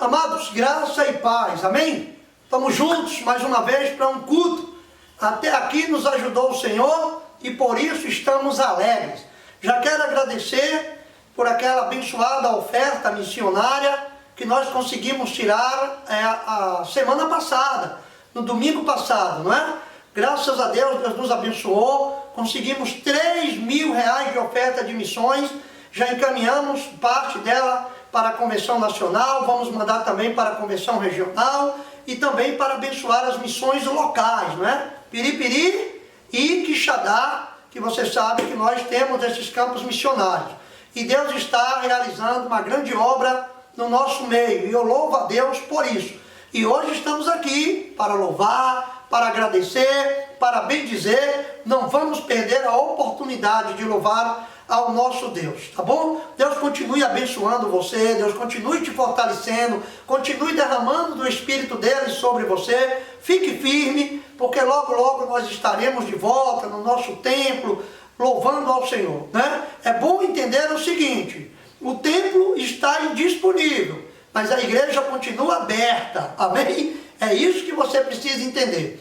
Amados, graça e paz, amém? Estamos juntos mais uma vez para um culto. Até aqui nos ajudou o Senhor e por isso estamos alegres. Já quero agradecer por aquela abençoada oferta missionária que nós conseguimos tirar a semana passada, no domingo passado, não é? Graças a Deus, Deus nos abençoou, conseguimos R$3.000 de oferta de missões, já encaminhamos parte dela para a Convenção Nacional, vamos mandar também para a Convenção Regional e também para abençoar as missões locais, não é? Piripiri e Quixadá, que você sabe que nós temos esses campos missionários. E Deus está realizando uma grande obra no nosso meio, e eu louvo a Deus por isso. E hoje estamos aqui para louvar, para agradecer, para bendizer. Não vamos perder a oportunidade de louvar ao nosso Deus, tá bom? Deus continue abençoando você, Deus continue te fortalecendo, continue derramando do Espírito dele sobre você. Fique firme, porque logo logo nós estaremos de volta no nosso templo, louvando ao Senhor, né? É bom entender o seguinte: o templo está indisponível, mas a igreja continua aberta, amém? É isso que você precisa entender.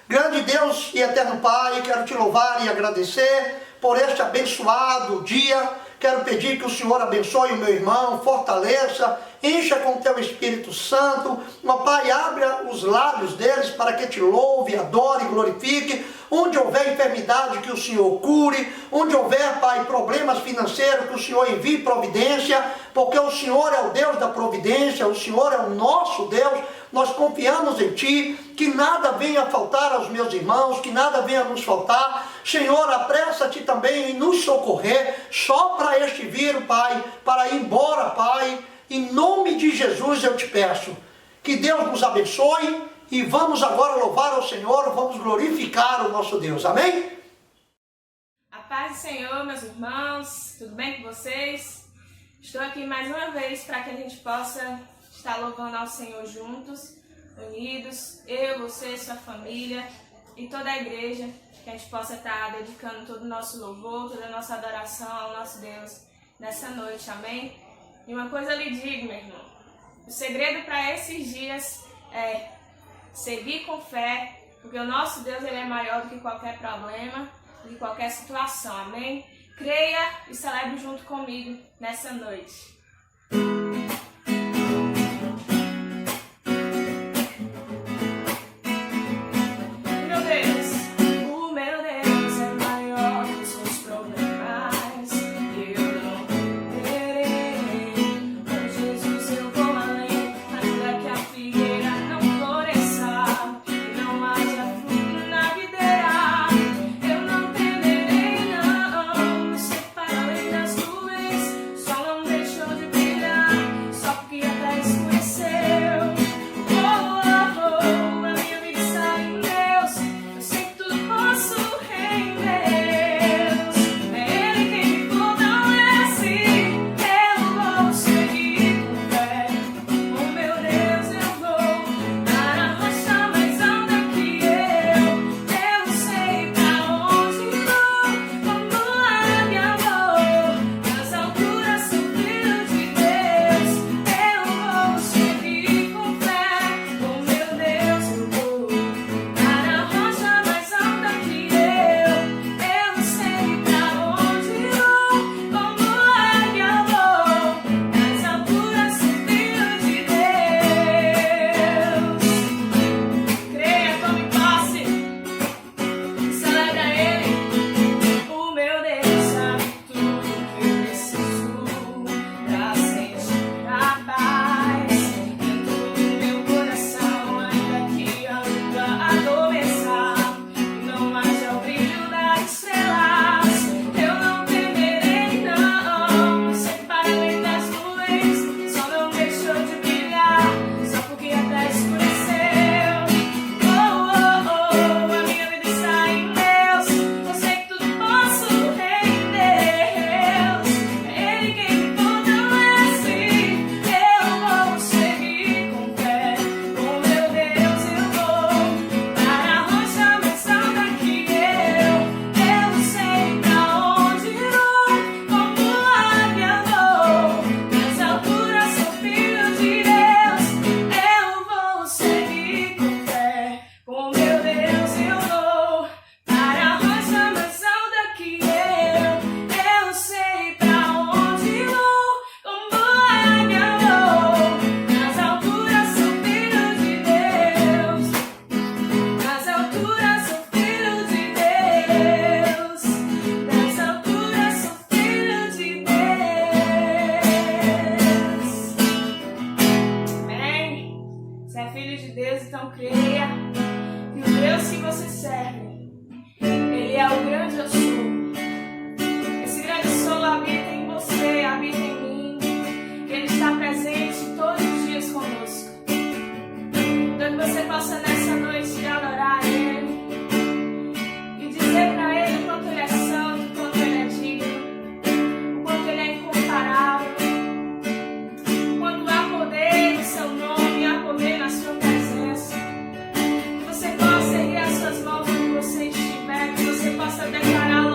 Grande Deus e eterno Pai, quero te louvar e agradecer por este abençoado dia. Quero pedir que o Senhor abençoe o meu irmão, fortaleça, encha com o teu Espírito Santo. Ó Pai, abra os lábios deles para que te louve, adore, glorifique. Onde houver enfermidade, que o Senhor cure. Onde houver, Pai, problemas financeiros, que o Senhor envie providência, porque o Senhor é o Deus da providência, o Senhor é o nosso Deus. Nós confiamos em Ti, que nada venha faltar aos meus irmãos, que nada venha nos faltar. Senhor, apressa-te também em nos socorrer, sopra este vírus, Pai, para ir embora, Pai. Em nome de Jesus eu te peço, que Deus nos abençoe e vamos agora louvar ao Senhor, vamos glorificar o nosso Deus, amém? A paz do Senhor, meus irmãos, tudo bem com vocês? Estou aqui mais uma vez para que a gente possa estar louvando ao Senhor juntos, unidos, eu, você, sua família e toda a igreja, que a gente possa estar dedicando todo o nosso louvor, toda a nossa adoração ao nosso Deus nessa noite, amém? E uma coisa eu lhe digo, meu irmão, o segredo para esses dias é seguir com fé, porque o nosso Deus ele é maior do que qualquer problema, do que qualquer situação, amém? Creia e celebre junto comigo nessa noite. Deixou de brilhar. Deus, então creia que o Deus que você serve, Ele é o grande eu sou. Esse grande sou habita em você, habita em mim. Ele está presente todos os dias conosco. Então que você possa nessa noite adorar a Ele e dizer para Ele o quanto Ele é santo, o quanto Ele é digno, o quanto Ele é incomparável, o quanto há poder no seu nome, há poder na sua presença. Que você possa erguer as suas mãos onde você estiver, que você possa declarar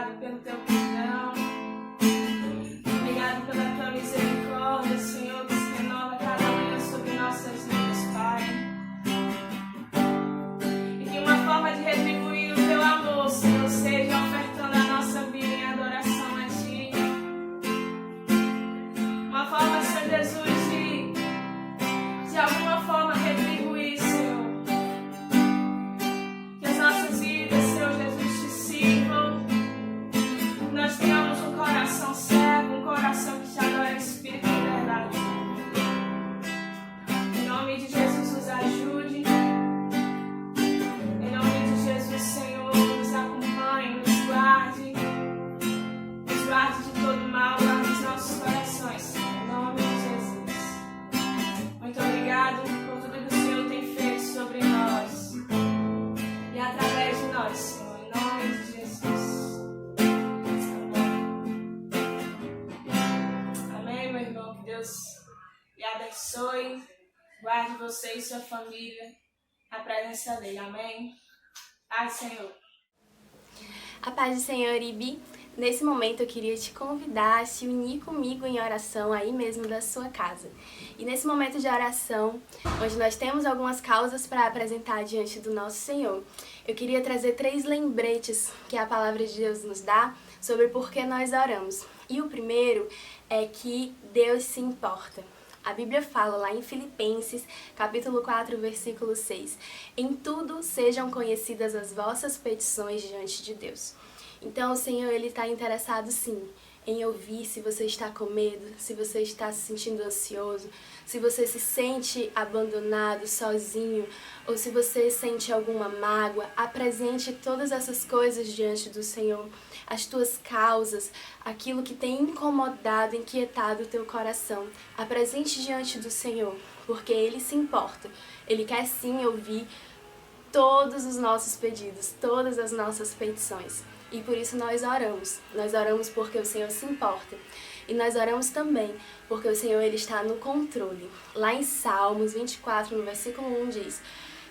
obrigado pelo teu perdão. Obrigado pela tua misericórdia, Senhor, que se renova cada manhã sobre nossas vidas, Pai. E que uma forma de retribuir o teu amor, Senhor, seja ofertando a nossa vida em adoração a Ti. Uma forma, Senhor Jesus, de alguma forma retribuir, Senhor. Que as nossas vidas, Senhor Jesus, te sirvam. Que nós tenhamos um coração servo, um coração que te adora em espírito e verdade. Em nome de Jesus, nos ajude. Em nome de Jesus, Senhor, nos acompanhe, nos guarde. Nos guarde de todo mal, guarde os nossos corações. Em nome de Jesus. Muito obrigado por tudo que o Senhor tem feito sobre nós. E através de nós, Senhor. Em nome de Jesus. Amém, meu irmão. Que Deus lhe abençoe. Guarde você e sua família. A presença dele. Amém. Paz, Senhor. A paz do Senhor, Ibi. Nesse momento eu queria te convidar a se unir comigo em oração aí mesmo da sua casa. E nesse momento de oração, onde nós temos algumas causas para apresentar diante do nosso Senhor, eu queria trazer 3 lembretes que a palavra de Deus nos dá sobre por que nós oramos. E o primeiro é que Deus se importa. A Bíblia fala lá em Filipenses, capítulo 4, versículo 6, em tudo sejam conhecidas as vossas petições diante de Deus. Então o Senhor, Ele está interessado sim em ouvir se você está com medo, se você está se sentindo ansioso, se você se sente abandonado, sozinho, ou se você sente alguma mágoa. Apresente todas essas coisas diante do Senhor, as tuas causas, aquilo que tem incomodado, inquietado o teu coração. Apresente diante do Senhor, porque Ele se importa. Ele quer sim ouvir todos os nossos pedidos, todas as nossas petições. E por isso nós oramos. Nós oramos porque o Senhor se importa. E nós oramos também porque o Senhor, Ele está no controle. Lá em Salmos 24, no versículo 1 diz: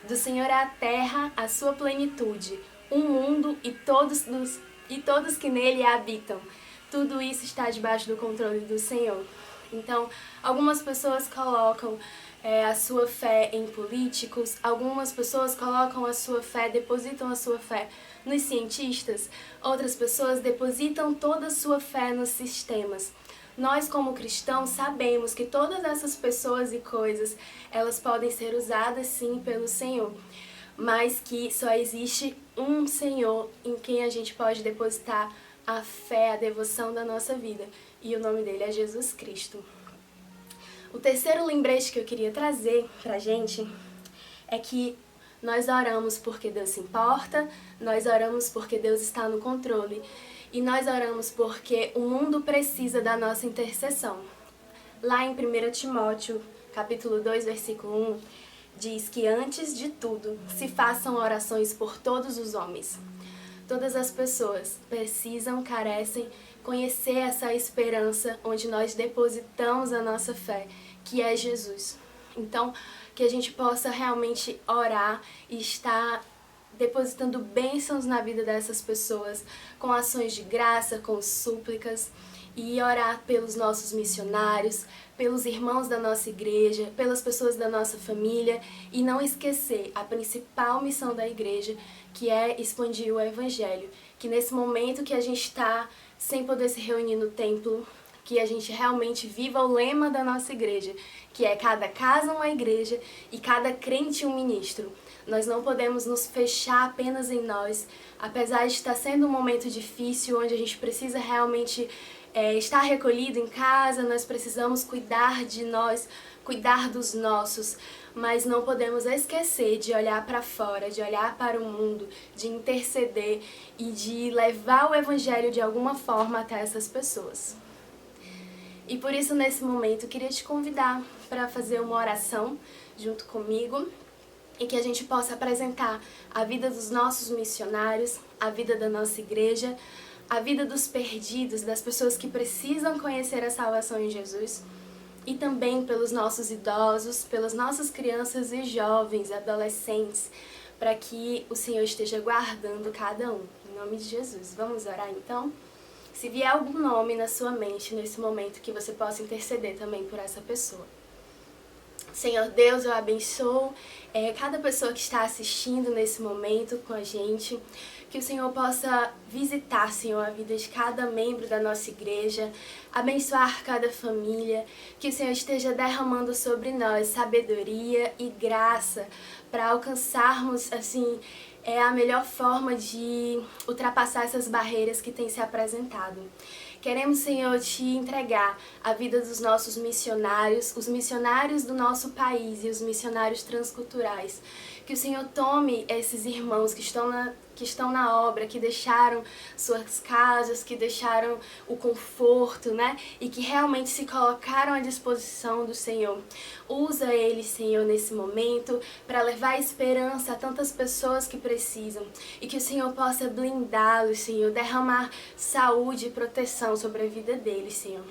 do Senhor é a terra, a sua plenitude, o mundo e todos que nele habitam. Tudo isso está debaixo do controle do Senhor. Então, algumas pessoas colocam a sua fé em políticos, algumas pessoas colocam a sua fé, depositam a sua fé nos cientistas, outras pessoas depositam toda a sua fé nos sistemas. Nós, como cristãos, sabemos que todas essas pessoas e coisas, elas podem ser usadas sim pelo Senhor, mas que só existe um Senhor em quem a gente pode depositar a fé, a devoção da nossa vida, e o nome dele é Jesus Cristo. O terceiro lembrete que eu queria trazer pra gente é que nós oramos porque Deus se importa, nós oramos porque Deus está no controle e nós oramos porque o mundo precisa da nossa intercessão. Lá em 1 Timóteo, capítulo 2, versículo 1, diz que antes de tudo se façam orações por todos os homens. Todas as pessoas precisam, carecem, conhecer essa esperança onde nós depositamos a nossa fé, que é Jesus. Então, que a gente possa realmente orar e estar depositando bênçãos na vida dessas pessoas, com ações de graça, com súplicas, e orar pelos nossos missionários, pelos irmãos da nossa igreja, pelas pessoas da nossa família, e não esquecer a principal missão da igreja, que é expandir o evangelho. Que nesse momento que a gente está sem poder se reunir no templo, que a gente realmente viva o lema da nossa igreja, que é cada casa uma igreja e cada crente um ministro. Nós não podemos nos fechar apenas em nós, apesar de estar sendo um momento difícil, onde a gente precisa realmente estar recolhido em casa, nós precisamos cuidar de nós, cuidar dos nossos, mas não podemos esquecer de olhar para fora, de olhar para o mundo, de interceder e de levar o evangelho de alguma forma até essas pessoas. E por isso, nesse momento, eu queria te convidar para fazer uma oração junto comigo e que a gente possa apresentar a vida dos nossos missionários, a vida da nossa igreja, a vida dos perdidos, das pessoas que precisam conhecer a salvação em Jesus, e também pelos nossos idosos, pelas nossas crianças e jovens, adolescentes, para que o Senhor esteja guardando cada um. Em nome de Jesus. Vamos orar então? Se vier algum nome na sua mente nesse momento, que você possa interceder também por essa pessoa. Senhor Deus, eu abençoo cada pessoa que está assistindo nesse momento com a gente. Que o Senhor possa visitar, Senhor, a vida de cada membro da nossa igreja, abençoar cada família, que o Senhor esteja derramando sobre nós sabedoria e graça para alcançarmos, assim, a melhor forma de ultrapassar essas barreiras que têm se apresentado. Queremos, Senhor, te entregar a vida dos nossos missionários, os missionários do nosso país e os missionários transculturais. Que o Senhor tome esses irmãos que estão na obra, que deixaram suas casas, que deixaram o conforto, né? E que realmente se colocaram à disposição do Senhor. Usa eles, Senhor, nesse momento para levar esperança a tantas pessoas que precisam. E que o Senhor possa blindá-los, Senhor, derramar saúde e proteção sobre a vida deles, Senhor.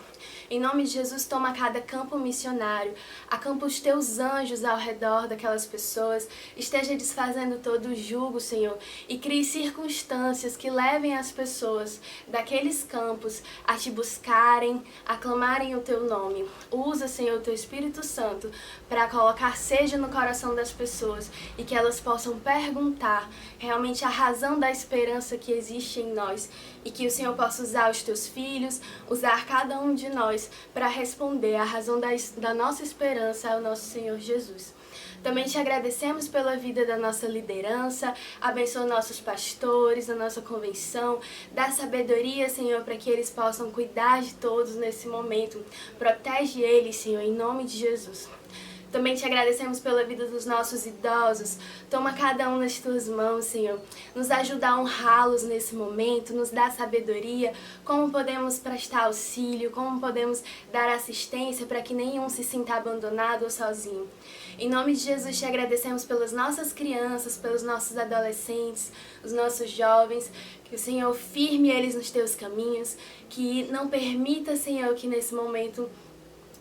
Em nome de Jesus, toma cada campo missionário, acampa os teus anjos ao redor daquelas pessoas, esteja desfazendo todo o jugo, Senhor, e crie circunstâncias que levem as pessoas daqueles campos a te buscarem, a clamarem o teu nome. Usa, Senhor, o teu Espírito Santo para colocar sede no coração das pessoas e que elas possam perguntar realmente a razão da esperança que existe em nós e que o Senhor possa usar os teus filhos, usar cada um de nós para responder a razão da nossa esperança ao nosso Senhor Jesus. Também te agradecemos pela vida da nossa liderança, abençoa nossos pastores, a nossa convenção, dá sabedoria, Senhor, para que eles possam cuidar de todos nesse momento. Protege eles, Senhor, em nome de Jesus. Também te agradecemos pela vida dos nossos idosos. Toma cada um nas tuas mãos, Senhor. Nos ajuda a honrá-los nesse momento, nos dá sabedoria, como podemos prestar auxílio, como podemos dar assistência para que nenhum se sinta abandonado ou sozinho. Em nome de Jesus, te agradecemos pelas nossas crianças, pelos nossos adolescentes, os nossos jovens, que o Senhor firme eles nos teus caminhos, que não permita, Senhor, que nesse momento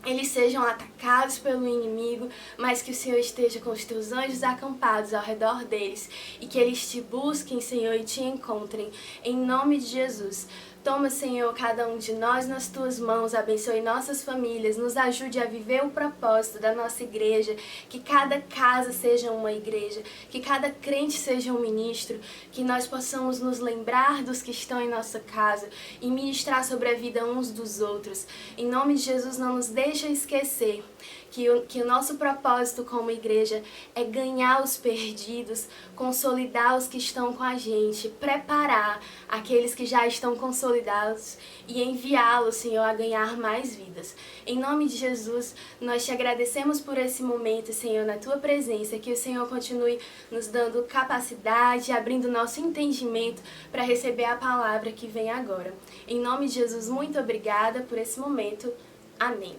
eles sejam atacados pelo inimigo, mas que o Senhor esteja com os teus anjos acampados ao redor deles e que eles te busquem, Senhor, e te encontrem. Em nome de Jesus. Toma, Senhor, cada um de nós nas tuas mãos, abençoe nossas famílias, nos ajude a viver o propósito da nossa igreja, que cada casa seja uma igreja, que cada crente seja um ministro, que nós possamos nos lembrar dos que estão em nossa casa e ministrar sobre a vida uns dos outros. Em nome de Jesus, não nos deixa esquecer que o nosso propósito como igreja é ganhar os perdidos, consolidar os que estão com a gente, preparar aqueles que já estão consolidados e enviá-los, Senhor, a ganhar mais vidas. Em nome de Jesus, nós te agradecemos por esse momento, Senhor, na tua presença, que o Senhor continue nos dando capacidade, abrindo nosso entendimento para receber a palavra que vem agora. Em nome de Jesus, muito obrigada por esse momento. Amém.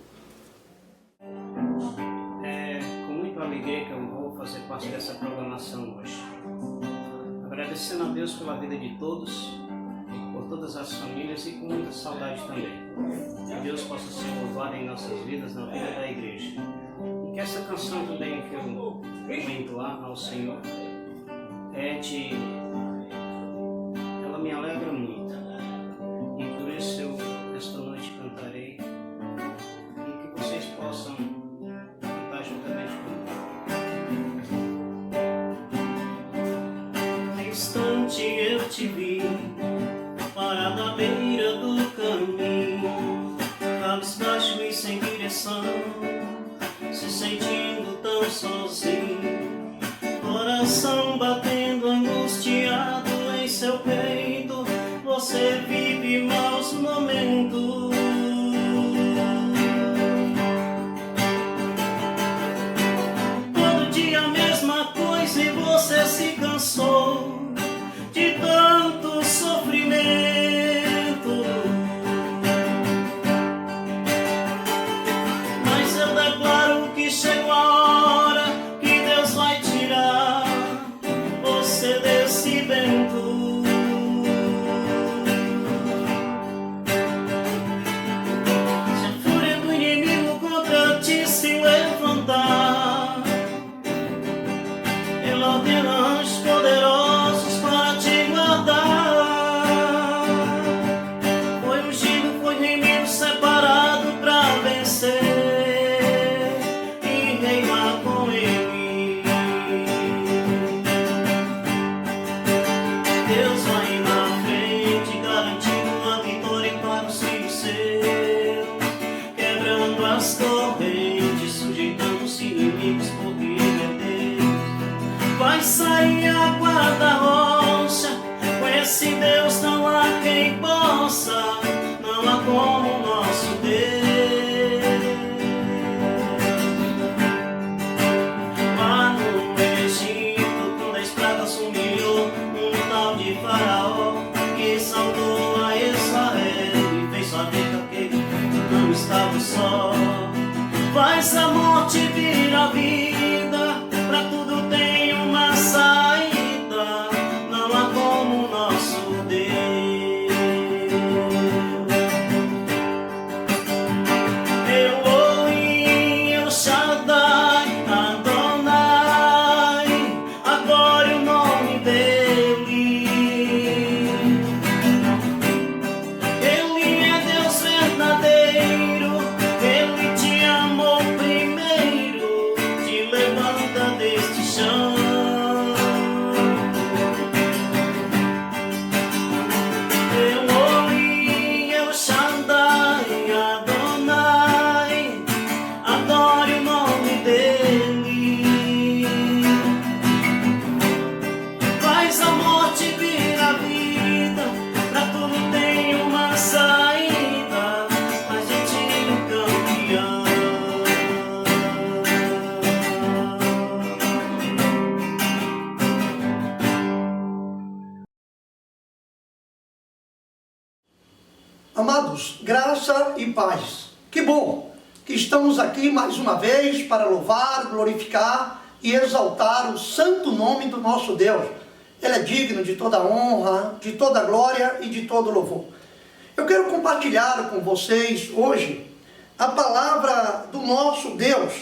É com muita alegria que eu vou fazer parte dessa programação hoje. Agradecendo a Deus pela vida de todos, por todas as famílias e com muita saudade também. Que Deus possa ser louvado em nossas vidas, na vida da igreja. E que essa canção também que eu vou entoar ao Senhor ela me alegra muito. E por isso eu esta noite cantarei. Vocês possam cantar juntamente comigo. No instante eu te vi, parado à beira do caminho, cabisbaixo e sem direção, se sentindo tão sozinho, coração batendo angustiado em seu peito, você vive maus momentos. Se você se cansou de tanto sofrimento, mas eu declaro que chegou a hora que Deus vai tirar você desse vento. Se a fúria do inimigo contra ti se levantar, ordena anjos poderosos para te guardar. Deus vai na frente, garantindo uma vitória para os filhos seus, quebrando as correntes, sujeitando os inimigos, porque Ele é Deus. Vai sair água da rocha, com esse Deus não há quem possa, não há como o nosso Deus. Lá no Egito, quando a espada humilhou um tal de Faraó, que saudou a Israel e fez saber que aquele não estava só. Faz a morte virar vida, pra tudo tem uma saída, não há como o nosso Deus. Elohim, El Shaddai, Adonai, adore o nome dele. Ele é Deus verdadeiro, Ele te amou primeiro, te levanta deste chão. Elohim, El Shaddai, Adonai, adore o nome dele. Faz a morte virar vida, pra tudo tem uma saída, faz de ti um campeão. Amados, graça e paz. Que bom que estamos aqui mais uma vez para louvar, glorificar e exaltar o santo nome do nosso Deus. Ele é digno de toda honra, de toda glória e de todo louvor. Eu quero compartilhar com vocês hoje a palavra do nosso Deus,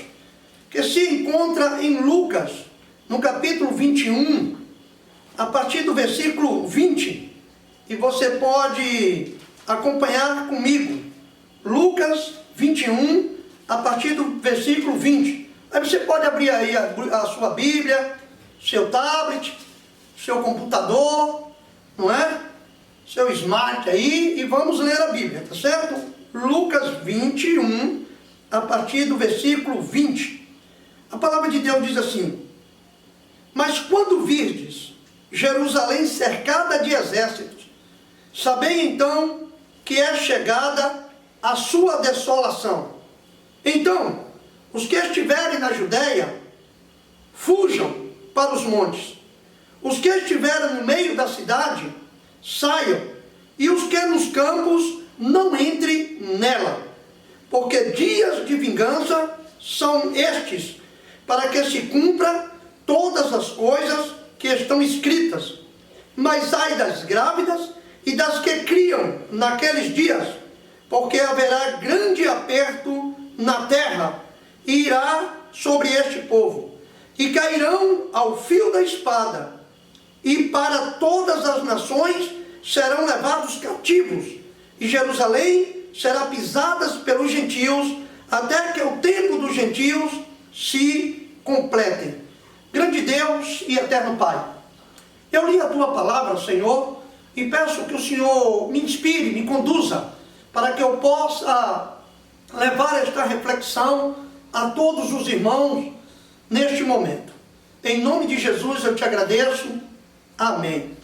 que se encontra em Lucas, no capítulo 21, a partir do versículo 20. E você pode acompanhar comigo. Lucas 21, a partir do versículo 20. Aí você pode abrir aí a sua Bíblia, seu tablet, seu computador, não é? Seu smart aí, e vamos ler a Bíblia, tá certo? Lucas 21, a partir do versículo 20. A palavra de Deus diz assim: mas quando virdes Jerusalém cercada de exércitos, sabei então que é chegada a sua desolação. Então, os que estiverem na Judéia, fujam para os montes. Os que estiverem no meio da cidade, saiam. E os que nos campos, não entrem nela. Porque dias de vingança são estes, para que se cumpra todas as coisas que estão escritas. Mas ai das grávidas e das que criam naqueles dias, porque haverá grande aperto na terra, e irá sobre este povo, e cairão ao fio da espada, e para todas as nações serão levados cativos, e Jerusalém será pisada pelos gentios, até que o tempo dos gentios se complete. Grande Deus e eterno Pai, eu li a Tua palavra, Senhor, e peço que o Senhor me inspire, me conduza, para que eu possa levar esta reflexão a todos os irmãos neste momento. Em nome de Jesus eu te agradeço. Amém.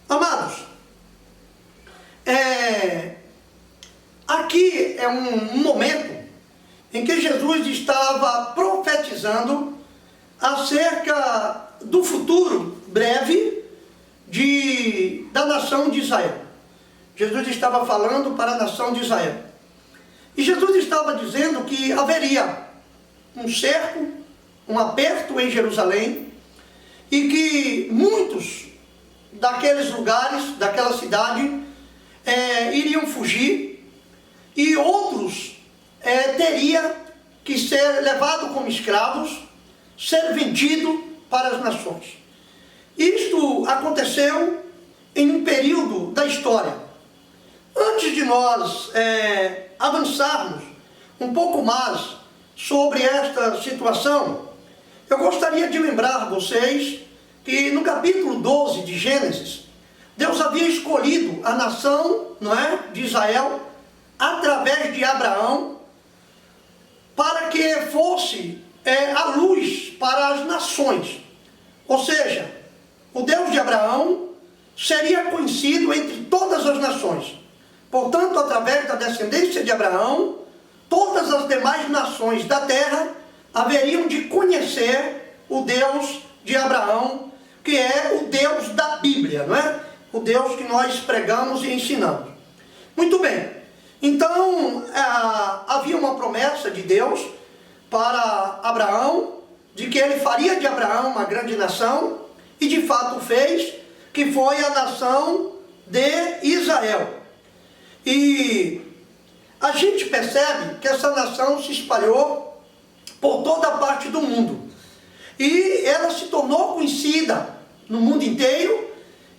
Amados, aqui é um momento em que Jesus estava profetizando acerca do futuro breve da nação de Israel. Jesus estava falando para a nação de Israel. E Jesus estava dizendo que haveria um cerco, um aperto em Jerusalém, e que muitos daqueles lugares, daquela cidade, iriam fugir, e outros teria que ser levado como escravos, ser vendido para as nações. Isto aconteceu em um período da história. Antes de nós avançarmos um pouco mais sobre esta situação, eu gostaria de lembrar vocês que no capítulo 12 de Gênesis, Deus havia escolhido a nação, não é, de Israel, através de Abraão, para que fosse a luz para as nações. Ou seja, o Deus de Abraão seria conhecido entre todas as nações. Portanto, através da descendência de Abraão, todas as demais nações da terra haveriam de conhecer o Deus de Abraão, que é o Deus da Bíblia, não é? O Deus que nós pregamos e ensinamos. Muito bem. Então, havia uma promessa de Deus para Abraão, de que ele faria de Abraão uma grande nação, e de fato fez, que foi a nação de Israel. E a gente percebe que essa nação se espalhou por toda a parte do mundo. E ela se tornou conhecida no mundo inteiro,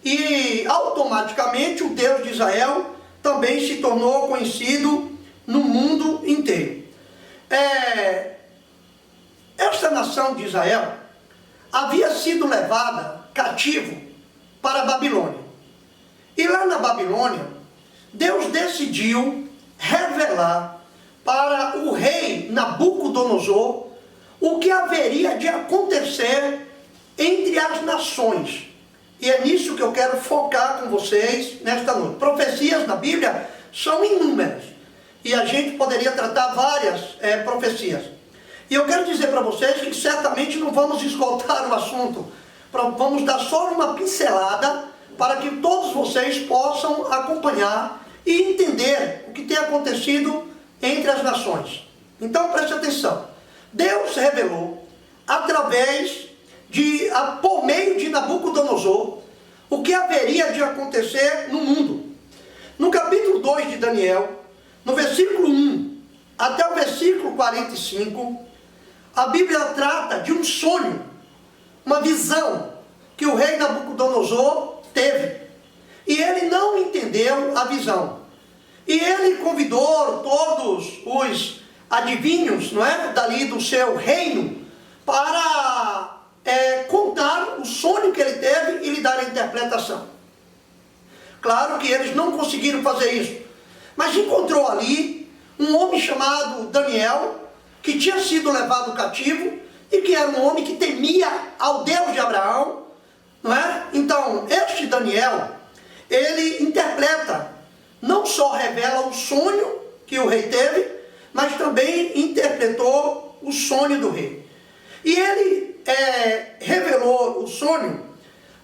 e automaticamente o Deus de Israel também se tornou conhecido no mundo inteiro. Esta nação de Israel havia sido levada cativo para a Babilônia. E lá na Babilônia, Deus decidiu revelar para o rei Nabucodonosor o que haveria de acontecer entre as nações. E é nisso que eu quero focar com vocês nesta noite. Profecias na Bíblia são inúmeras, e a gente poderia tratar várias profecias. E eu quero dizer para vocês que certamente não vamos esgotar o assunto. Vamos dar só uma pincelada para que todos vocês possam acompanhar e entender o que tem acontecido entre as nações. Então preste atenção. Deus revelou por meio de Nabucodonosor o que haveria de acontecer no mundo. No capítulo 2 de Daniel, no versículo 1 até o versículo 45, a Bíblia trata de um sonho, uma visão que o rei Nabucodonosor teve. E ele não entendeu a visão. E ele convidou todos os adivinhos, não é, dali do seu reino, para contar o sonho que ele teve e lhe dar a interpretação. Claro que eles não conseguiram fazer isso, mas encontrou ali um homem chamado Daniel, que tinha sido levado cativo e que era um homem que temia ao Deus de Abraão, não é? Então, este Daniel, ele interpreta, não só revela o sonho que o rei teve, mas também interpretou o sonho do rei. E ele revelou o sonho,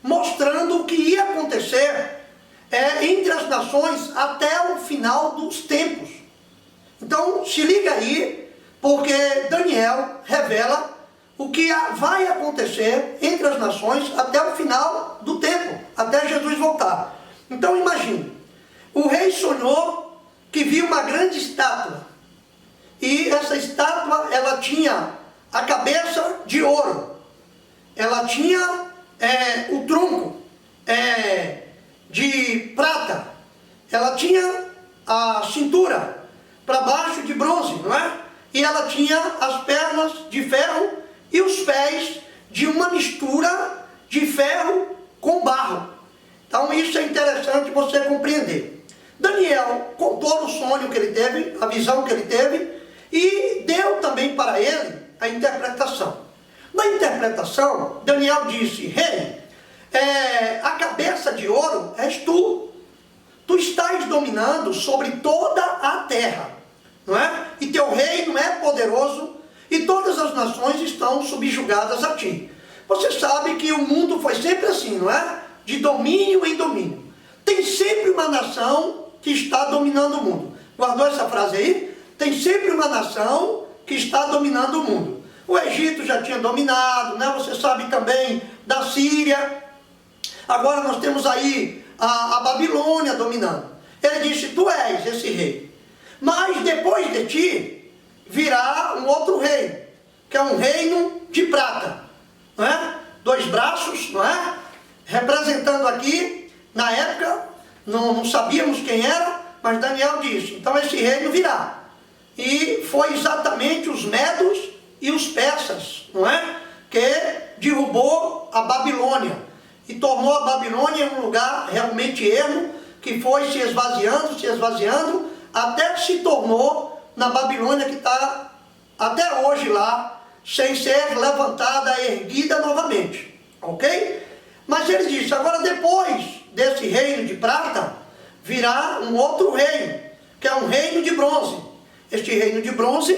mostrando o que ia acontecer entre as nações até o final dos tempos. Então, se liga aí, porque Daniel revela o que vai acontecer entre as nações até o final do tempo, até Jesus voltar. Então imagine, o rei sonhou que viu uma grande estátua, e essa estátua, ela tinha a cabeça de ouro, ela tinha o tronco de prata, ela tinha a cintura para baixo de bronze, não é? E ela tinha as pernas de ferro e os pés de uma mistura de ferro com barro. Então isso é interessante você compreender. Daniel contou o sonho que ele teve, a visão que ele teve, e deu também para ele a interpretação. Na interpretação, Daniel disse: rei, a cabeça de ouro és tu. Tu estás dominando sobre toda a terra, não é? E teu reino é poderoso, e todas as nações estão subjugadas a ti. Você sabe que o mundo foi sempre assim, não é? De domínio em domínio. Tem sempre uma nação que está dominando o mundo. Guardou essa frase aí? Tem sempre uma nação que está dominando o mundo. O Egito já tinha dominado, né? Você sabe também da Síria. Agora nós temos aí a Babilônia dominando. Ele disse: tu és esse rei, mas depois de ti virá um outro rei, que é um reino de prata, não é? 2 braços, não é? Representando aqui, na época, não sabíamos quem era, mas Daniel disse: então esse reino virá. E foi exatamente os medos e os persas, não é? Que derrubou a Babilônia e tornou a Babilônia um lugar realmente ermo, que foi se esvaziando, até que se tornou na Babilônia, que está até hoje lá, sem ser levantada, erguida novamente, ok? Mas ele disse, agora depois desse reino de prata, virá um outro reino, que é um reino de bronze. Este reino de bronze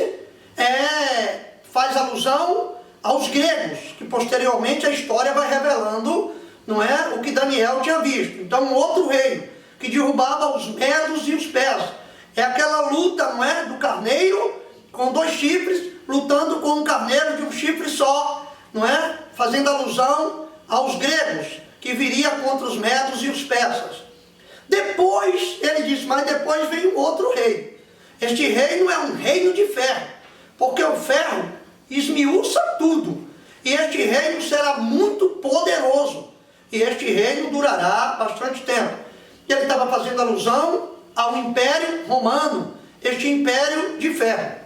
faz alusão aos gregos, que posteriormente a história vai revelando, não é, o que Daniel tinha visto. Então um outro reino, que derrubava os medos e os persas. É aquela luta, não é, do carneiro com 2 chifres, lutando com um carneiro de um chifre só, não é? Fazendo alusão aos gregos, que viria contra os medos e os persas. Depois, ele diz, mas depois vem um outro reino. Este reino é um reino de ferro, porque o ferro esmiuça tudo. E este reino será muito poderoso. E este reino durará bastante tempo. Ele estava fazendo alusão ao Império Romano, este império de ferro.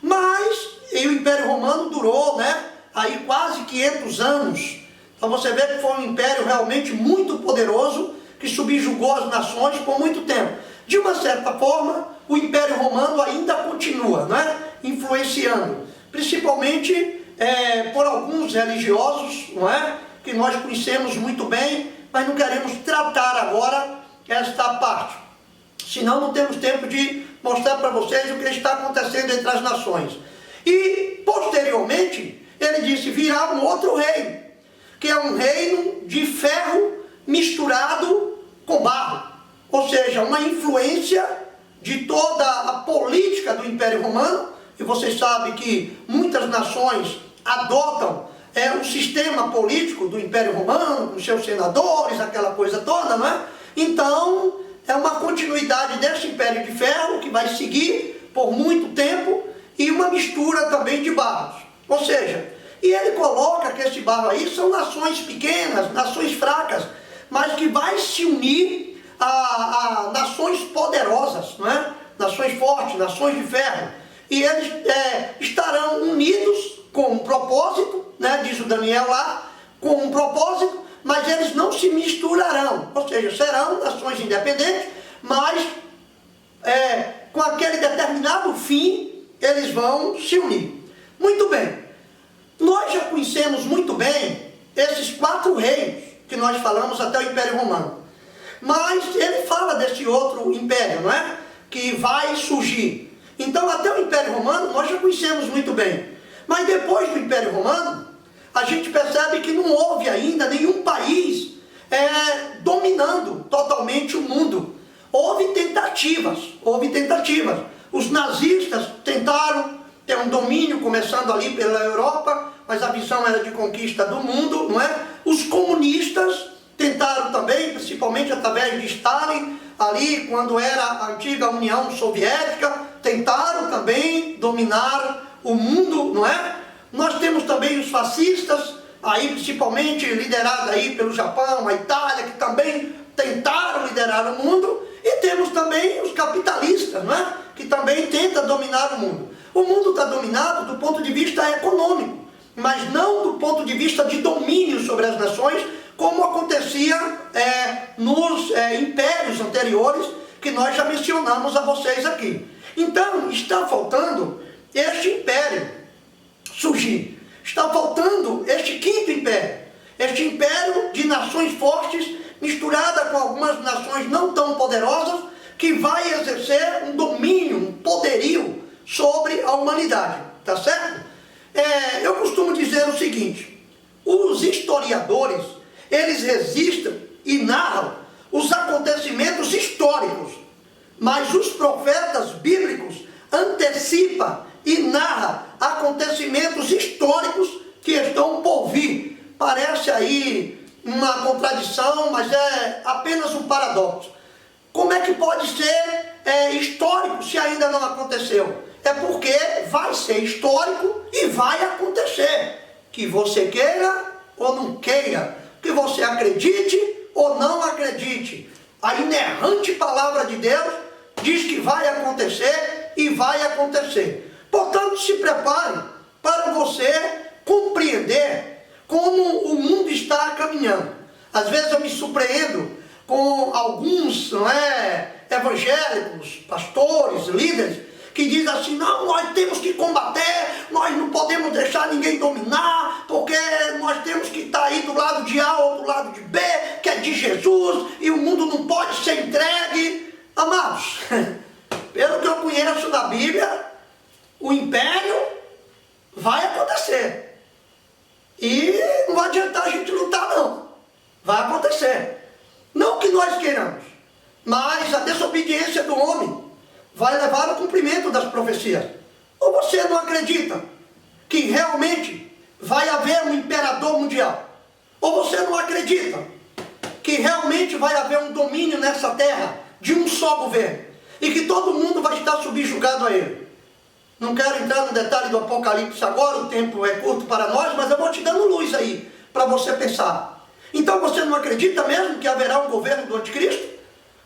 Mas, e o Império Romano durou, né, aí quase 500 anos. Então você vê que foi um império realmente muito poderoso, que subjugou as nações por muito tempo. De uma certa forma, o Império Romano ainda continua, né, influenciando, principalmente por alguns religiosos, não é, que nós conhecemos muito bem, mas não queremos tratar agora esta parte. Senão não temos tempo de mostrar para vocês o que está acontecendo entre as nações. E, posteriormente, ele disse, virá um outro reino, que é um reino de ferro misturado com barro. Ou seja, uma influência de toda a política do Império Romano. E vocês sabem que muitas nações adotam o sistema político do Império Romano, com seus senadores, aquela coisa toda, não é? Então, é uma continuidade desse Império de Ferro, que vai seguir por muito tempo, e uma mistura também de barros. Ou seja, e ele coloca que esse barro aí são nações pequenas, nações fracas, mas que vai se unir a nações poderosas, não é? Nações fortes, nações de ferro. E eles estarão unidos com um propósito, né? Diz o Daniel lá, com um propósito, mas eles não se misturarão. Ou seja, serão nações independentes, mas com aquele determinado fim, eles vão se unir. Muito bem. Nós já conhecemos muito bem esses 4 reinos que nós falamos até o Império Romano. Mas ele fala desse outro império, não é? Que vai surgir. Então, até o Império Romano, nós já conhecemos muito bem. Mas depois do Império Romano, a gente percebe que não houve ainda nenhum país dominando totalmente o mundo. Houve tentativas. Os nazistas tentaram ter um domínio, começando ali pela Europa, mas a visão era de conquista do mundo, não é? Os comunistas tentaram também, principalmente através de Stalin, ali quando era a antiga União Soviética, tentaram também dominar o mundo, não é? Nós temos também os fascistas, aí principalmente liderados aí pelo Japão, a Itália, que também tentaram liderar o mundo, e temos também os capitalistas, não é? Que também tentam dominar o mundo. O mundo está dominado do ponto de vista econômico, mas não do ponto de vista de domínio sobre as nações, como acontecia nos impérios anteriores, que nós já mencionamos a vocês aqui. Então, está faltando este império surgir. Está faltando este 5º império. Este império de nações fortes, misturada com algumas nações não tão poderosas, que vai exercer um domínio, um poderio sobre a humanidade. Tá certo? Eu costumo dizer o seguinte, os historiadores, eles registram e narram os acontecimentos históricos, mas os profetas bíblicos antecipam e narram acontecimentos históricos que estão por vir. Parece aí uma contradição, mas é apenas um paradoxo. Como é que pode ser histórico se ainda não aconteceu? É porque vai ser histórico e vai acontecer. Que você queira ou não queira. Que você acredite ou não acredite. A inerrante palavra de Deus diz que vai acontecer e vai acontecer. Portanto, se prepare para você compreender como o mundo está caminhando. Às vezes eu me surpreendo com alguns, não é, evangélicos, pastores, líderes, que dizem assim, não, nós temos que combater, nós não podemos deixar ninguém dominar, porque nós temos que estar aí do lado de A ou do lado de B, que é de Jesus, e o mundo não pode ser entregue. Amados, pelo que eu conheço da Bíblia, o império vai acontecer. E não vai adiantar a gente lutar, não. Vai acontecer. Não que nós queiramos, mas a desobediência do homem vai levar ao cumprimento das profecias. Ou você não acredita que realmente vai haver um imperador mundial? Ou você não acredita que realmente vai haver um domínio nessa terra de um só governo e que todo mundo vai estar subjugado a ele? Não quero entrar no detalhe do Apocalipse agora, o tempo é curto para nós, mas eu vou te dando luz aí para você pensar. Então você não acredita mesmo que haverá um governo do anticristo?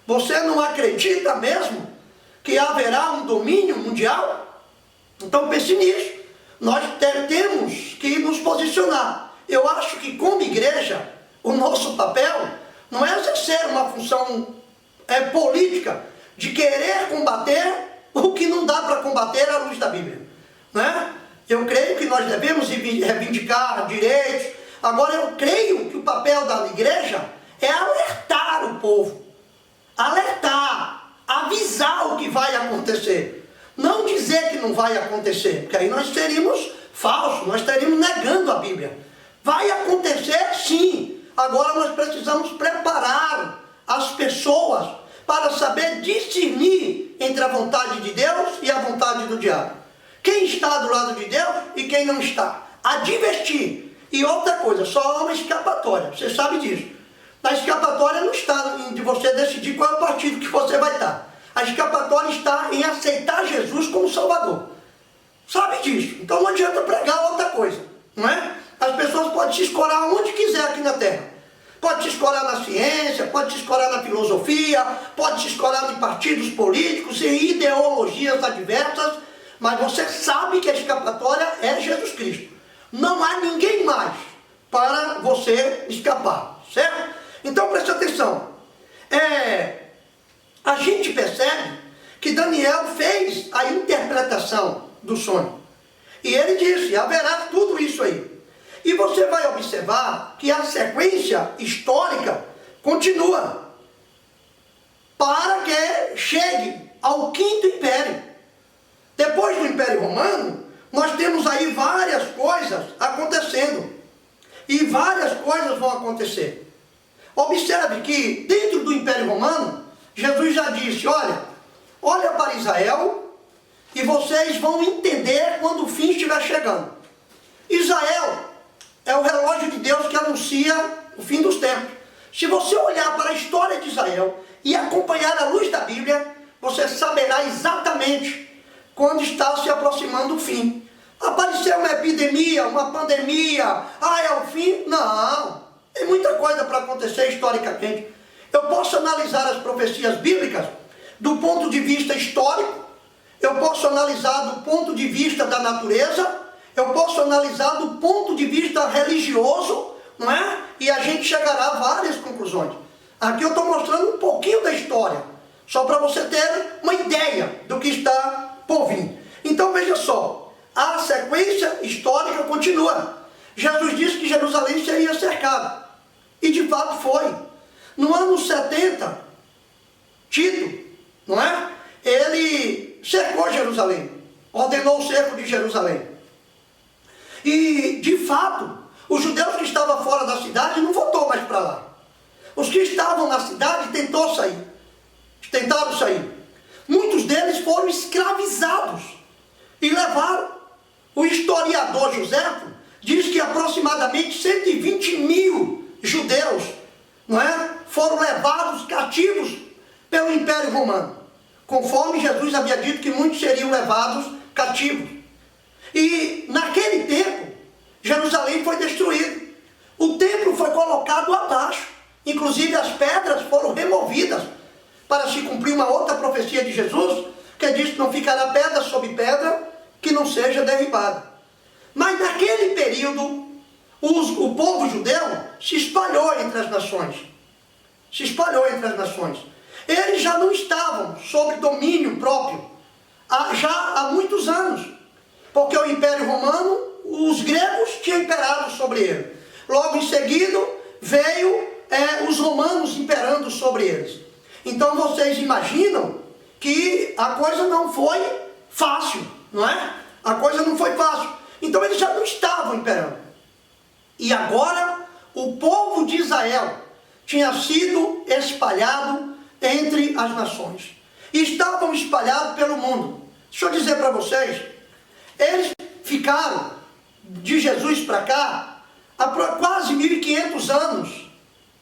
Você não acredita mesmo que haverá um domínio mundial? Então pense nisso. Nós temos que nos posicionar. Eu acho que como igreja, o nosso papel não é exercer uma função política de querer combater o que não dá para combater à luz da Bíblia, né? Eu creio que nós devemos reivindicar direitos. Agora eu creio que o papel da igreja é alertar o povo, alertar, avisar o que vai acontecer, não dizer que não vai acontecer, porque aí nós seríamos falsos, nós estaríamos negando a Bíblia. Vai acontecer sim. Agora nós precisamos preparar as pessoas para saber discernir entre a vontade de Deus e a vontade do diabo. Quem está do lado de Deus e quem não está. Advertir. E outra coisa, só há uma escapatória, você sabe disso. A escapatória não está de você decidir qual é o partido que você vai estar. A escapatória está em aceitar Jesus como Salvador. Sabe disso. Então não adianta pregar outra coisa, não é? As pessoas podem se escorar onde quiser aqui na terra. Pode se escorar na ciência, pode se escorar na filosofia, pode se escorar em partidos políticos, em ideologias adversas, mas você sabe que a escapatória é Jesus Cristo. Não há ninguém mais para você escapar, certo? Então preste atenção. A gente percebe que Daniel fez a interpretação do sonho. E ele disse, haverá tudo isso aí. E você vai observar que a sequência histórica continua para que chegue ao Quinto Império. Depois do Império Romano, nós temos aí várias coisas acontecendo. E várias coisas vão acontecer. Observe que dentro do Império Romano, Jesus já disse, olha para Israel e vocês vão entender quando o fim estiver chegando. Israel é o relógio de Deus que anuncia o fim dos tempos. Se você olhar para a história de Israel e acompanhar a luz da Bíblia, você saberá exatamente quando está se aproximando o fim. Apareceu uma epidemia, uma pandemia, é o fim? Não, tem muita coisa para acontecer historicamente. Eu posso analisar as profecias bíblicas do ponto de vista histórico, eu posso analisar do ponto de vista da natureza, eu posso analisar do ponto de vista religioso, não é? E a gente chegará a várias conclusões. Aqui eu estou mostrando um pouquinho da história, só para você ter uma ideia do que está por vir. Então veja só, a sequência histórica continua. Jesus disse que Jerusalém seria cercada, e de fato foi. No ano 70, Tito, não é? Ele cercou Jerusalém, ordenou o cerco de Jerusalém. E, de fato, os judeus que estavam fora da cidade não voltou mais para lá. Os que estavam na cidade tentaram sair. Muitos deles foram escravizados e levaram. O historiador Joséfo diz que aproximadamente 120 mil judeus, não é, foram levados cativos pelo Império Romano. Conforme Jesus havia dito que muitos seriam levados cativos. E naquele tempo, Jerusalém foi destruída. O templo foi colocado abaixo. Inclusive as pedras foram removidas para se cumprir uma outra profecia de Jesus, que diz que não ficará pedra sobre pedra que não seja derribada. Mas naquele período, o povo judeu se espalhou entre as nações. Se espalhou entre as nações. Eles já não estavam sob domínio próprio, já há muitos anos. Porque o Império Romano, os gregos tinham imperado sobre ele. Logo em seguida, veio os romanos imperando sobre eles. Então vocês imaginam que a coisa não foi fácil, não é? A coisa não foi fácil. Então eles já não estavam imperando. E agora o povo de Israel tinha sido espalhado entre as nações. E estavam espalhados pelo mundo. Deixa eu dizer para vocês, eles ficaram de Jesus para cá há quase 1500 anos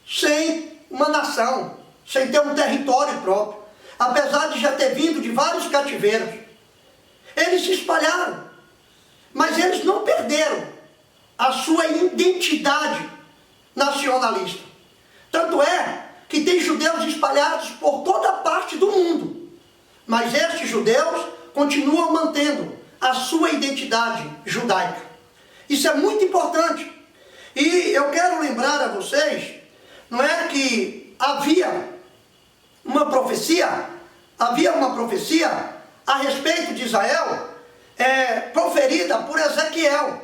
sem uma nação, sem ter um território próprio, apesar de já ter vindo de vários cativeiros. Eles se espalharam, mas eles não perderam a sua identidade nacionalista. Tanto é que tem judeus espalhados por toda parte do mundo, mas estes judeus continuam mantendo a sua identidade judaica. Isso é muito importante. E eu quero lembrar a vocês, não é que havia uma profecia a respeito de Israel, proferida por Ezequiel.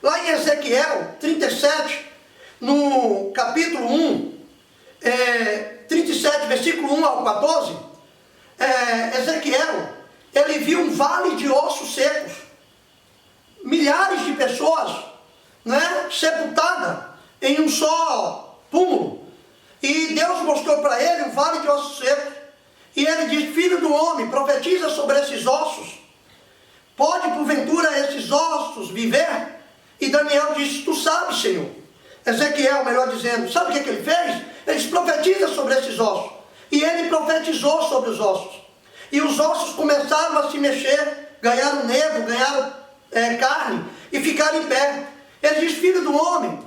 Lá em Ezequiel 37, no capítulo 1, 37, versículo 1 ao 14, Ezequiel, ele viu um vale de ossos secos, milhares de pessoas, né, sepultadas em um só túmulo. E Deus mostrou para ele um vale de ossos secos. E ele diz: filho do homem, profetiza sobre esses ossos. Pode porventura esses ossos viver? E Daniel disse: tu sabes, Senhor. Ezequiel, melhor dizendo, sabe o que ele fez? Ele disse: profetiza sobre esses ossos. E ele profetizou sobre os ossos. E os ossos começaram a se mexer, ganharam nervo, ganharam carne e ficaram em pé. Ele diz: filho do homem,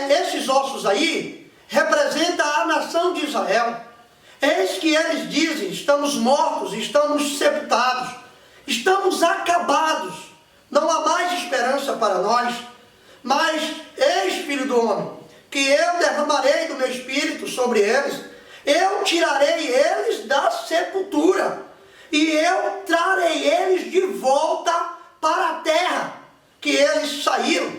esses ossos aí representam a nação de Israel. Eis que eles dizem: estamos mortos, estamos sepultados, estamos acabados, não há mais esperança para nós. Mas eis, filho do homem, que eu derramarei do meu espírito sobre eles, eu tirarei eles da sepultura, e eu trarei eles de volta para a terra que eles saíram,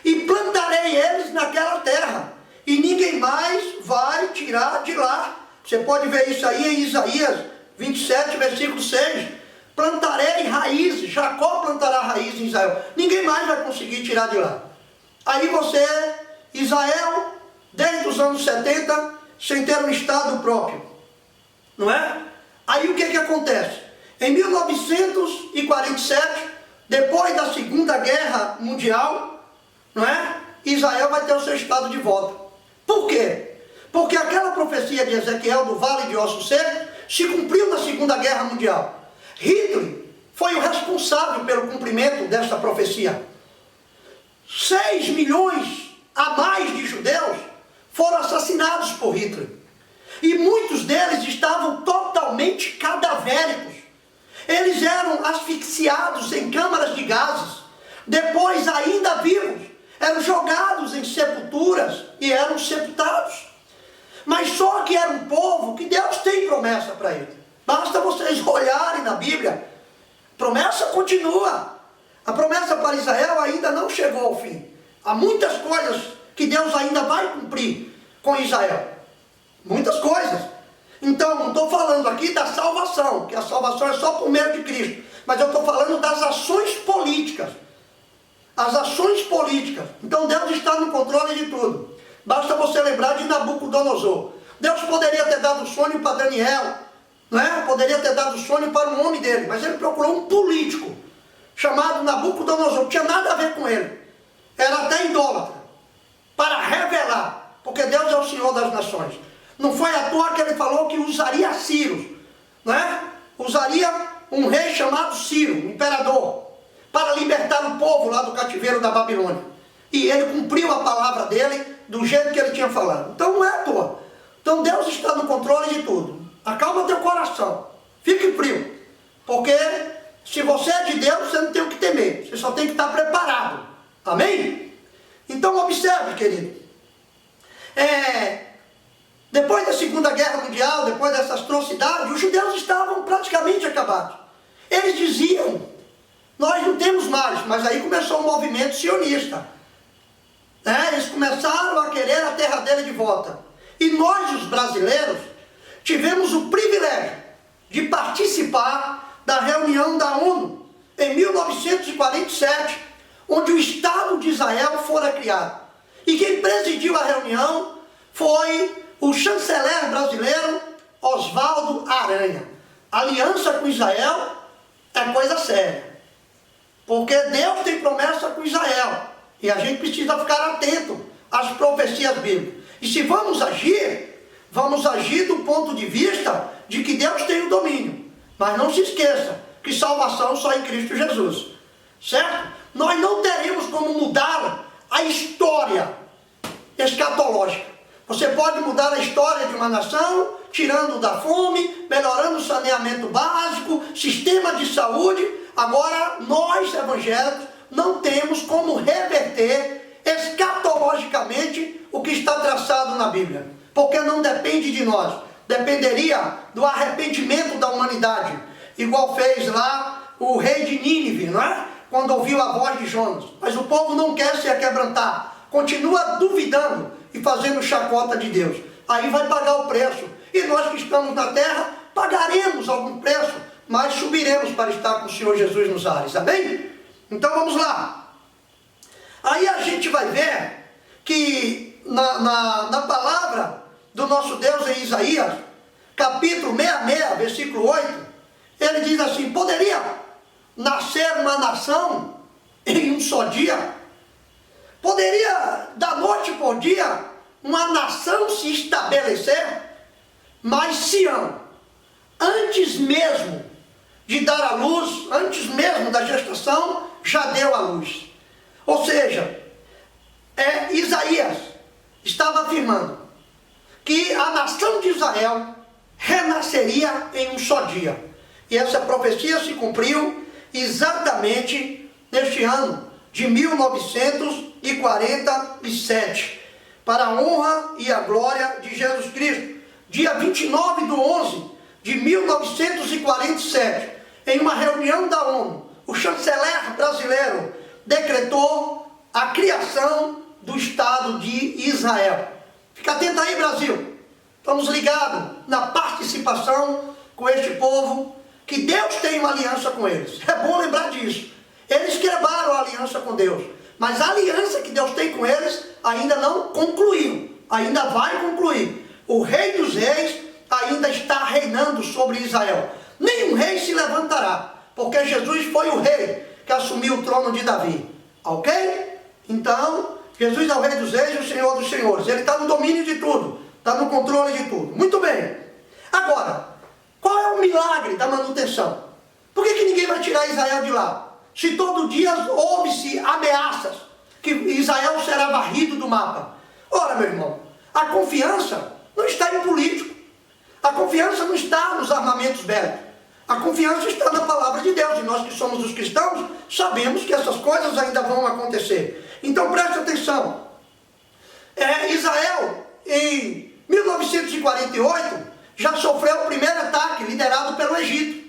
e plantarei eles naquela terra, e ninguém mais vai tirar de lá. Você pode ver isso aí em Isaías 27, versículo 6. Plantarei raízes, Jacó plantará raízes em Israel, ninguém mais vai conseguir tirar de lá. Aí você, Israel, desde os anos 70, sem ter um estado próprio, não é? Aí o que acontece? Em 1947, depois da Segunda Guerra Mundial, não é? Israel vai ter o seu estado de volta. Por quê? Porque aquela profecia de Ezequiel do Vale de Ossos Secos se cumpriu na Segunda Guerra Mundial. Hitler foi o responsável pelo cumprimento dessa profecia. 6 milhões a mais de judeus foram assassinados por Hitler. E muitos deles estavam totalmente cadavéricos. Eles eram asfixiados em câmaras de gases. Depois, ainda vivos, eram jogados em sepulturas e eram sepultados. Mas só que era um povo que Deus tem promessa para ele. Basta vocês olharem na Bíblia. A promessa continua. A promessa para Israel ainda não chegou ao fim. Há muitas coisas que Deus ainda vai cumprir com Israel. Muitas coisas. Então, não estou falando aqui da salvação, que a salvação é só por meio de Cristo. Mas eu estou falando das ações políticas. As ações políticas. Então Deus está no controle de tudo. Basta você lembrar de Nabucodonosor. Deus poderia ter dado sonho para Daniel, não é? Poderia ter dado sonho para um homem dele, mas ele procurou um político chamado Nabucodonosor. Não tinha nada a ver com ele. Era até idólatra. Para revelar, porque Deus é o Senhor das nações. Não foi à toa que ele falou que usaria Ciro, não é? Usaria um rei chamado Ciro, um imperador, para libertar o povo lá do cativeiro da Babilônia. E ele cumpriu a palavra dele do jeito que ele tinha falado. Então não é à toa. Então Deus está no controle de tudo. Acalma teu coração. Fique frio. Porque se você é de Deus, você não tem o que temer. Você só tem que estar preparado. Amém? Então observe, querido, depois da Segunda Guerra Mundial, depois dessas atrocidades, os judeus estavam praticamente acabados. Eles diziam, nós não temos mais, mas aí começou um movimento sionista. Eles começaram a querer a terra dele de volta. E nós, os brasileiros, tivemos o privilégio de participar da reunião da ONU em 1947, onde o Estado de Israel fora criado. E quem presidiu a reunião foi o chanceler brasileiro Oswaldo Aranha. A aliança com Israel é coisa séria, porque Deus tem promessa com Israel, e a gente precisa ficar atento às profecias bíblicas. E se vamos agir do ponto de vista de que Deus tem o domínio. Mas não se esqueça que salvação só em Cristo Jesus, certo? Nós não teremos como mudar a história escatológica. Você pode mudar a história de uma nação, tirando da fome, melhorando o saneamento básico, sistema de saúde. Agora, nós evangélicos não temos como reverter escatologicamente o que está traçado na Bíblia, porque não depende de nós, dependeria do arrependimento da humanidade, igual fez lá o rei de Nínive, não é? Quando ouviu a voz de Jonas. Mas o povo não quer se aquebrantar, continua duvidando e fazendo chacota de Deus. Aí vai pagar o preço. E nós que estamos na terra, pagaremos algum preço, mas subiremos para estar com o Senhor Jesus nos ares. Amém? Então vamos lá. Aí a gente vai ver que na palavra do nosso Deus em Isaías, capítulo 66, versículo 8, ele diz assim: poderia nascer uma nação em um só dia? Poderia, da noite por dia, uma nação se estabelecer? Mas Sião, antes mesmo de dar à luz, antes mesmo da gestação, já deu à luz. Ou seja, Isaías estava afirmando que a nação de Israel renasceria em um só dia. E essa profecia se cumpriu exatamente neste ano de 1947, para a honra e a glória de Jesus Cristo. Dia 29/11 de 1947, em uma reunião da ONU, o chanceler brasileiro decretou a criação do Estado de Israel. Fica atento aí, Brasil. Estamos ligados na participação com este povo, que Deus tem uma aliança com eles. É bom lembrar disso. Eles quebraram a aliança com Deus, mas a aliança que Deus tem com eles ainda não concluiu, ainda vai concluir. O Rei dos Reis ainda está reinando sobre Israel. Nenhum rei se levantará, porque Jesus foi o rei que assumiu o trono de Davi. Ok? Então, Jesus é o Rei dos Reis e o Senhor dos Senhores. Ele está no domínio de tudo, está no controle de tudo. Muito bem. Agora, qual é o milagre da manutenção? Por que ninguém vai tirar Israel de lá? Se todo dia ouve-se ameaças que Israel será varrido do mapa. Ora, meu irmão, a confiança não está em político. A confiança não está nos armamentos bélicos. A confiança está na palavra de Deus. E nós que somos os cristãos, sabemos que essas coisas ainda vão acontecer. Então preste atenção. Israel, em 1948, já sofreu o primeiro ataque liderado pelo Egito.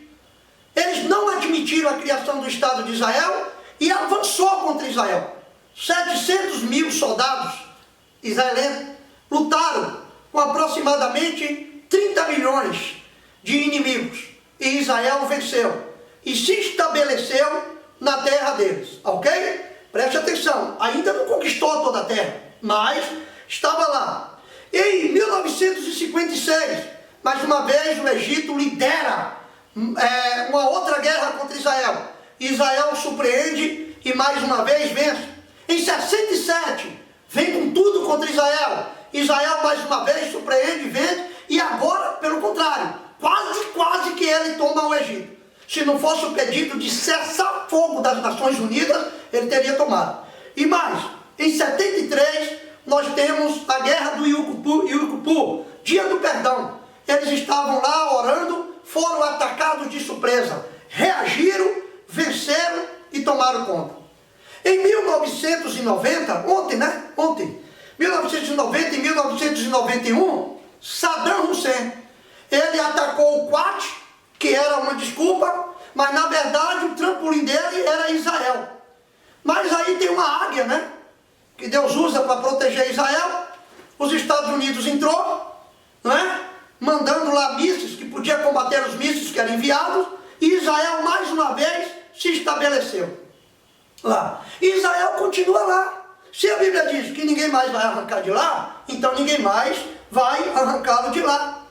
Eles não admitiram a criação do Estado de Israel e avançou contra Israel. 700 mil soldados israelenses lutaram com aproximadamente 30 milhões de inimigos. E Israel venceu e se estabeleceu na terra deles. Ok? Preste atenção. Ainda não conquistou toda a terra, mas estava lá. Em 1956, mais uma vez o Egito lidera uma outra guerra contra Israel. Israel surpreende e mais uma vez vence. Em 67, vem com tudo contra Israel. Israel mais uma vez surpreende, vence. E agora, pelo contrário, quase que ele toma o Egito. Se não fosse o pedido de cessar-fogo das Nações Unidas, ele teria tomado. E mais, em 73, nós temos a guerra do Yom, dia do perdão. Eles estavam lá orando, foram atacados de surpresa, reagiram, venceram e tomaram conta. Em 1990, ontem, né? Ontem, 1990 e 1991, Saddam Hussein, ele atacou o Kuwait, que era uma desculpa, mas na verdade o trampolim dele era Israel. Mas aí tem uma águia, né? Que Deus usa para proteger Israel. Os Estados Unidos entrou, não é? Mandando lá mísseis, que podia combater os mísseis que eram enviados, e Israel mais uma vez se estabeleceu lá. E Israel continua lá. Se a Bíblia diz que ninguém mais vai arrancar de lá, então ninguém mais vai arrancá-lo de lá.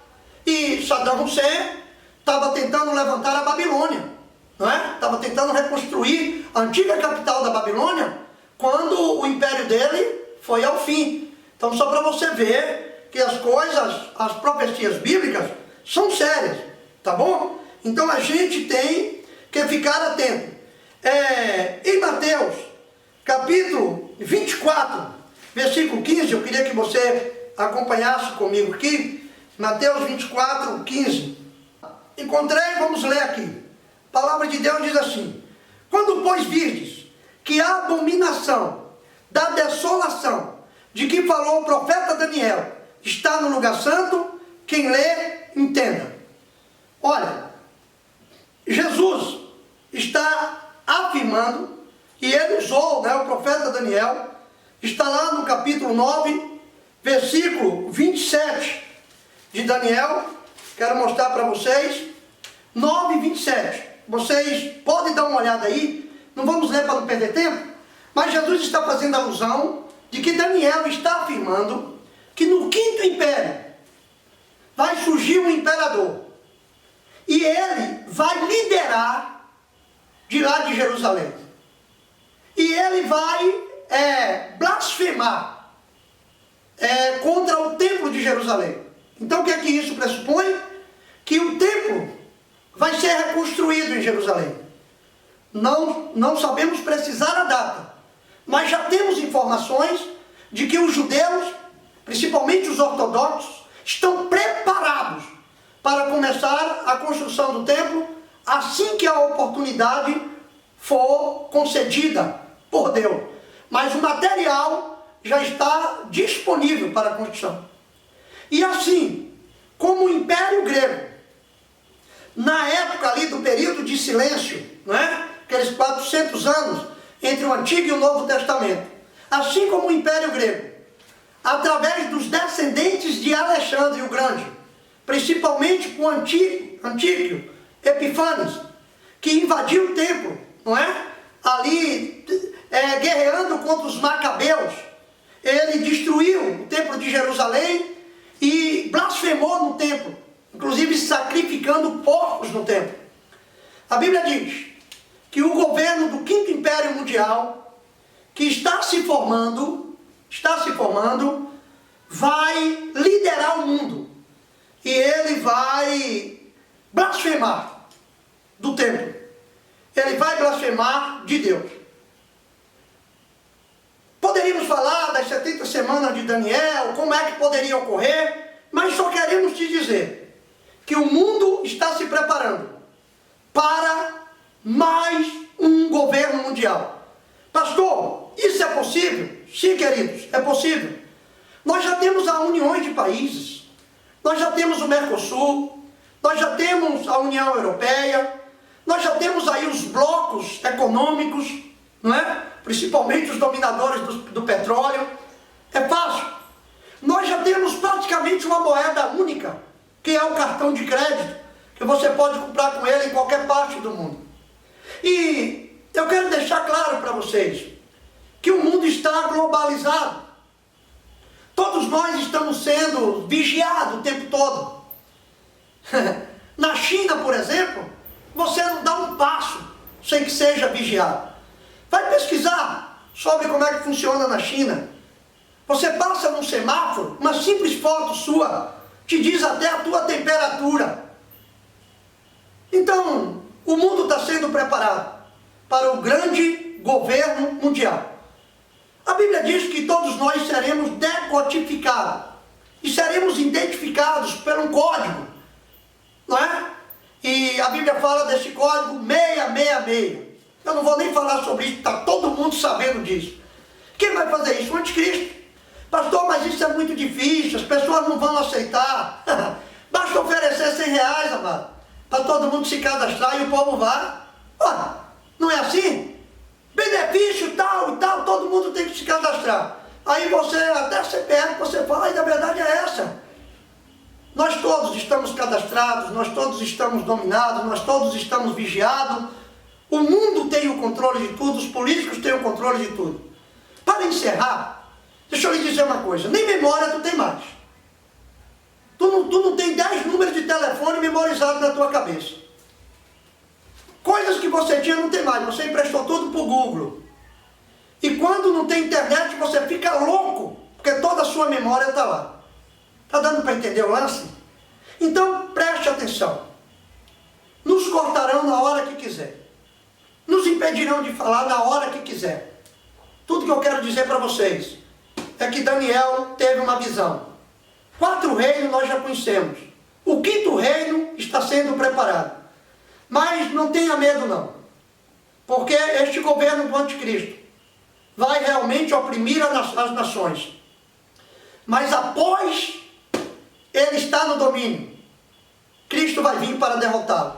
E Saddam Hussein estava tentando levantar a Babilônia, não é? Estava tentando reconstruir a antiga capital da Babilônia, quando o império dele foi ao fim. Então, só para você ver que as coisas, as profecias bíblicas são sérias, tá bom? Então a gente tem que ficar atento. Em Mateus, capítulo 24, versículo 15, eu queria que você acompanhasse comigo aqui. Mateus 24, 15. Encontrei, vamos ler aqui. A palavra de Deus diz assim: quando, pois, virdes que a abominação da desolação de que falou o profeta Daniel está no lugar santo, quem lê, entenda. Olha, Jesus está afirmando, e ele usou, né, o profeta Daniel, está lá no capítulo 9, versículo 27 de Daniel, quero mostrar para vocês, 9, 27. Vocês podem dar uma olhada aí, não vamos ler para não perder tempo, mas Jesus está fazendo alusão de que Daniel está afirmando que no quinto império vai surgir um imperador, e ele vai liderar de lá de Jerusalém, e ele vai blasfemar contra o templo de Jerusalém. Então o que é que isso pressupõe? Que o templo vai ser reconstruído em Jerusalém. Não sabemos precisar a data, mas já temos informações de que os judeus, principalmente os ortodoxos, estão preparados para começar a construção do templo assim que a oportunidade for concedida por Deus. Mas o material já está disponível para a construção. E assim, como o Império Grego, na época ali do período de silêncio, não é? Aqueles 400 anos entre o Antigo e o Novo Testamento, assim como o Império Grego, através dos descendentes de Alexandre o Grande, principalmente com Antíoco Epífanes, que invadiu o templo, não é? Ali guerreando contra os macabeus, ele destruiu o templo de Jerusalém e blasfemou no templo, inclusive sacrificando porcos no templo. A Bíblia diz que o governo do Quinto Império Mundial, que está se formando, vai liderar o mundo. E ele vai blasfemar do templo. Ele vai blasfemar de Deus. Poderíamos falar das 70 semanas de Daniel, como é que poderia ocorrer, mas só queremos te dizer que o mundo está se preparando para mais um governo mundial. Pastor, isso é possível? Sim, queridos, é possível. Nós já temos a união de países, nós já temos o Mercosul, nós já temos a União Europeia, nós já temos aí os blocos econômicos, não é? Principalmente os dominadores do petróleo. É fácil. Nós já temos praticamente uma moeda única, que é o cartão de crédito, que você pode comprar com ele em qualquer parte do mundo. E eu quero deixar claro para vocês que o mundo está globalizado. Todos nós estamos sendo vigiados o tempo todo. Na China, por exemplo, você não dá um passo sem que seja vigiado. Vai pesquisar sobre como é que funciona na China. Você passa num semáforo, uma simples foto sua te diz até a tua temperatura. Então, o mundo está sendo preparado para o grande governo mundial. A Bíblia diz que todos nós seremos decodificados e seremos identificados por um código, não é? E a Bíblia fala desse código 666. Eu não vou nem falar sobre isso, está todo mundo sabendo disso. Quem vai fazer isso? O anticristo. Pastor, mas isso é muito difícil, as pessoas não vão aceitar. Basta oferecer 100 reais, amado, para todo mundo se cadastrar e o povo vai. Não é assim? Benefício tal e tal, todo mundo tem que se cadastrar. Aí você, até CPF, você fala, e a verdade é essa. Nós todos estamos cadastrados, nós todos estamos dominados, nós todos estamos vigiados. O mundo tem o controle de tudo, os políticos têm o controle de tudo. Para encerrar, deixa eu lhe dizer uma coisa, nem memória tu tem mais. Tu não tem 10 números de telefone memorizados na tua cabeça. Coisas que você tinha não tem mais, você emprestou tudo para o Google. E quando não tem internet, você fica louco, porque toda a sua memória está lá. Está dando para entender o lance? Então, preste atenção. Nos cortarão na hora que quiser. Nos impedirão de falar na hora que quiser. Tudo que eu quero dizer para vocês é que Daniel teve uma visão. 4 reinos nós já conhecemos. O 5º reino está sendo preparado. Mas não tenha medo não. Porque este governo do anticristo vai realmente oprimir as nações. Mas após ele estar no domínio, Cristo vai vir para derrotá-lo.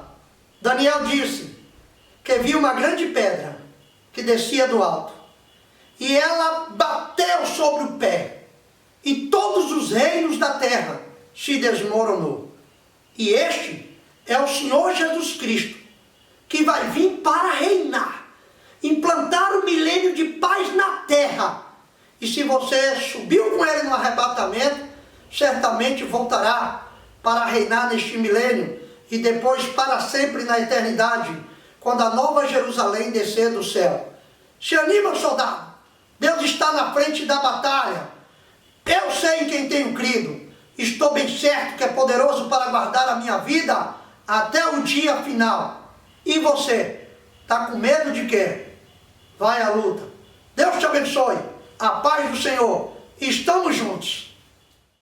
Daniel disse que viu uma grande pedra que descia do alto. E ela bateu sobre o pé. E todos os reinos da terra se desmoronou. E este é o Senhor Jesus Cristo, que vai vir para reinar, implantar o milênio de paz na terra. E se você subiu com ele no arrebatamento, certamente voltará para reinar neste milênio e depois para sempre na eternidade, quando a nova Jerusalém descer do céu. Se anima, soldado, Deus está na frente da batalha. Eu sei em quem tenho crido, estou bem certo que é poderoso para guardar a minha vida até o dia final. E você, está com medo de quê? Vai à luta. Deus te abençoe, a paz do Senhor, estamos juntos.